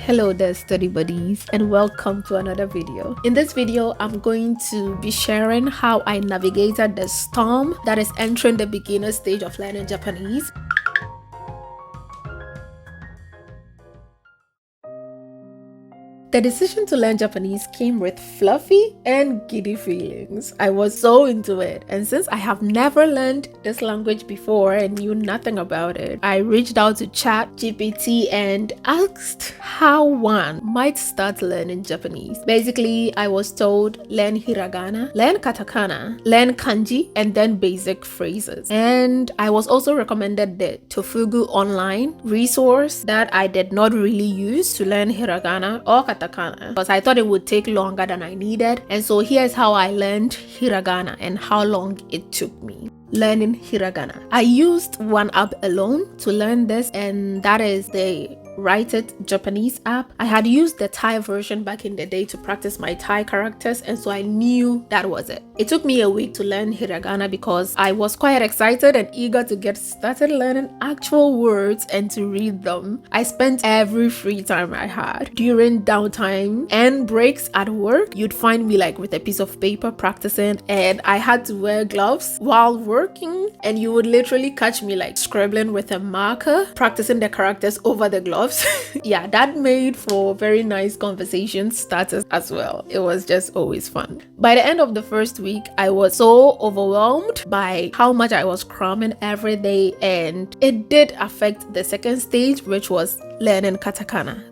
Hello there, study buddies, and welcome to another video. In this video, I'm going to be sharing how I navigated the storm that is entering the beginner stage of learning Japanese. The decision to learn Japanese came with fluffy and giddy feelings. I was so into it, and since I have never learned this language before and knew nothing about it, I reached out to ChatGPT and asked how one might start learning Japanese. Basically, I was told learn hiragana, learn katakana, learn kanji, and then basic phrases. And I was also recommended the Tofugu online resource that I did not really use to learn hiragana or katakana because I thought it would take longer than I needed. And so here's how I learned hiragana and how long it took me learning hiragana. I used one app alone to learn this, and that is the Write It Japanese app. I had used the Thai version back in the day to practice my Thai characters, and so I knew that was it. It took me a week to learn hiragana because I was quite excited and eager to get started learning actual words and to read them. I spent every free time I had during downtime and breaks at work. You'd find me like with a piece of paper practicing, and I had to wear gloves while working, and you would literally catch me like scribbling with a marker, practicing the characters over the gloves. Yeah, that made for very nice conversation starters as well. It was just always fun. By the end of the first week, I was so overwhelmed by how much I was cramming every day, and it did affect the second stage, which was learning katakana.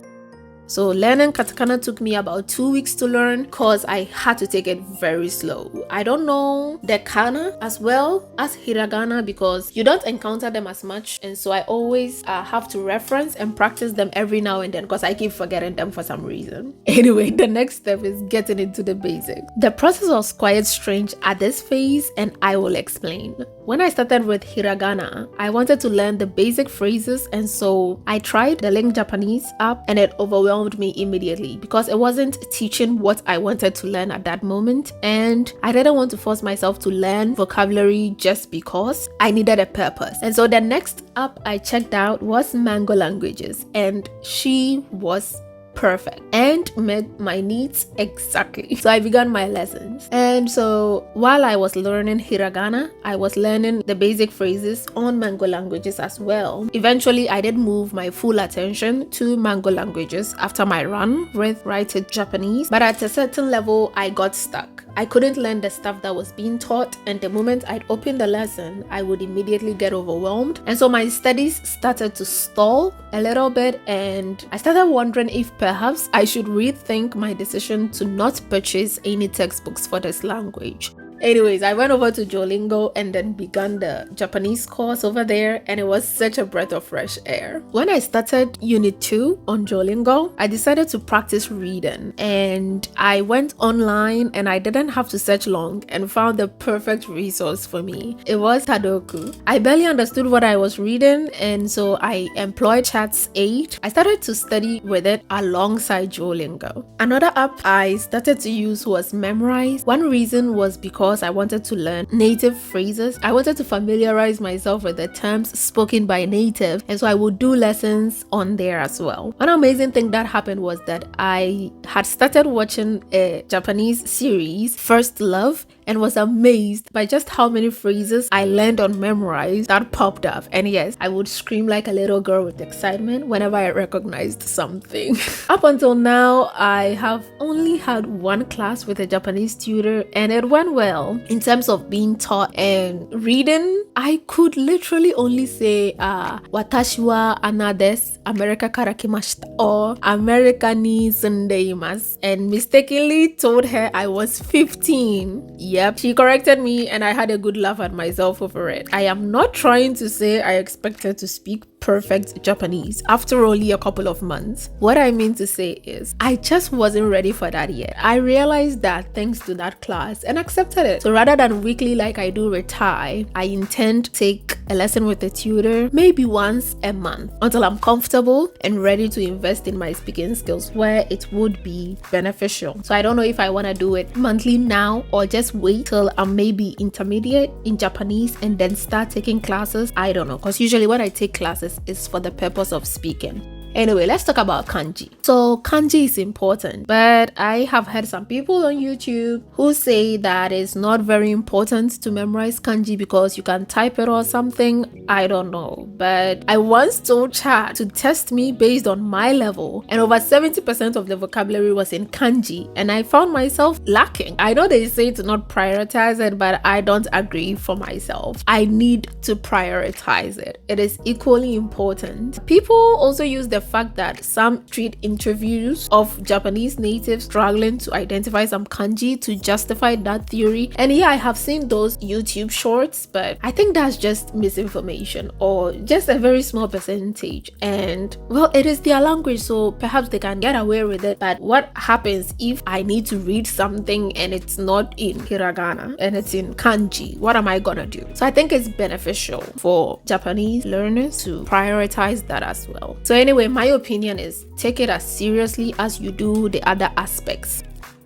So learning katakana took me about 2 weeks to learn because I had to take it very slow. I don't know the kana as well as hiragana because you don't encounter them as much, and so I always have to reference and practice them every now and then because I keep forgetting them for some reason. Anyway, the next step is getting into the basics. The process was quite strange at this phase, and I will explain. When I started with hiragana, I wanted to learn the basic phrases, and so I tried the Link Japanese app, and it overwhelmed me immediately because it wasn't teaching what I wanted to learn at that moment, and I didn't want to force myself to learn vocabulary just because. I needed a purpose. And so the next app I checked out was Mango Languages, and she was perfect and met my needs exactly. So I began my lessons, and so while I was learning hiragana, I was learning the basic phrases on Mango Languages as well. Eventually, I did move my full attention to Mango Languages after my run with Write It Japanese, but at a certain level, I got stuck. I couldn't learn the stuff that was being taught, and the moment I'd open the lesson, I would immediately get overwhelmed. And so my studies started to stall a little bit, and I started wondering if perhaps I should rethink my decision to not purchase any textbooks for this language. Anyways, I went over to Duolingo and then began the Japanese course over there, and it was such a breath of fresh air. When I started Unit 2 on Duolingo, I decided to practice reading, and I went online and I didn't have to search long and found the perfect resource for me. It was Tadoku. I barely understood what I was reading, and so I employed Chat's aid. I started to study with it alongside Duolingo. Another app I started to use was Memrise. One reason was because I wanted to learn native phrases. I wanted to familiarize myself with the terms spoken by natives, and so I would do lessons on there as well. One amazing thing that happened was that I had started watching a Japanese series, First Love, and was amazed by just how many phrases I learned on Memrise that popped up. And yes, I would scream like a little girl with excitement whenever I recognized something. Up until now, I have only had one class with a Japanese tutor, and it went well. In terms of being taught and reading, I could literally only say watashi wa ana desu, America kara kimashita, or America ni sundeimasu, and mistakenly told her I was 15. Yep, she corrected me, and I had a good laugh at myself over it. I am not trying to say I expected to speak perfect Japanese after only a couple of months. What I mean to say is I just wasn't ready for that yet. I realized that thanks to that class and accepted it. So rather than weekly like I do with Thai, I intend to take a lesson with a tutor maybe once a month until I'm comfortable and ready to invest in my speaking skills where it would be beneficial. So I don't know if I want to do it monthly now or just wait till I'm maybe intermediate in Japanese and then start taking classes. I don't know, because usually when I take classes, is for the purpose of speaking. Anyway, let's talk about kanji. So kanji is important, but I have heard some people on YouTube who say that it's not very important to memorize kanji because you can type it or something. I don't know, but I once told Chat to test me based on my level, and over 70% of the vocabulary was in kanji, and I found myself lacking. I know they say to not prioritize it, but I don't agree for myself. I need to prioritize it. It is equally important. People also use the fact that some treat interviews of Japanese natives struggling to identify some kanji to justify that theory. And yeah, I have seen those YouTube shorts, but I think that's just misinformation or just a very small percentage. And well, it is their language, so perhaps they can get away with it. But what happens if I need to read something and it's not in hiragana and it's in kanji? What am I gonna do? So I think it's beneficial for Japanese learners to prioritize that as well. So anyway, my opinion is take it as seriously as you do the other aspects.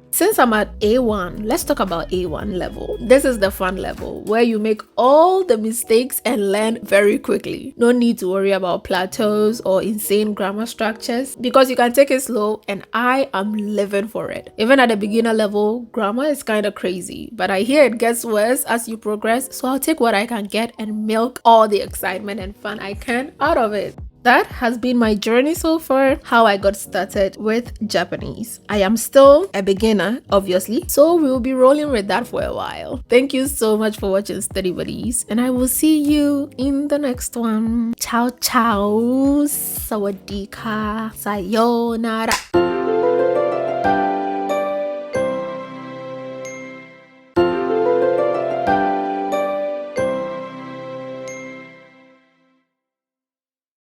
Since I'm at A1, let's talk about A1 level. This is the fun level where you make all the mistakes and learn very quickly. No need to worry about plateaus or insane grammar structures because you can take it slow, and I am living for it. Even at the beginner level, grammar is kind of crazy, but I hear it gets worse as you progress, so I'll take what I can get and milk all the excitement and fun I can out of it. That has been my journey so far, how I got started with Japanese. I am still a beginner, obviously, so we'll be rolling with that for a while. Thank you so much for watching Study Buddies, and I will see you in the next one. Ciao, ciao. Sawadee ka. Sayonara.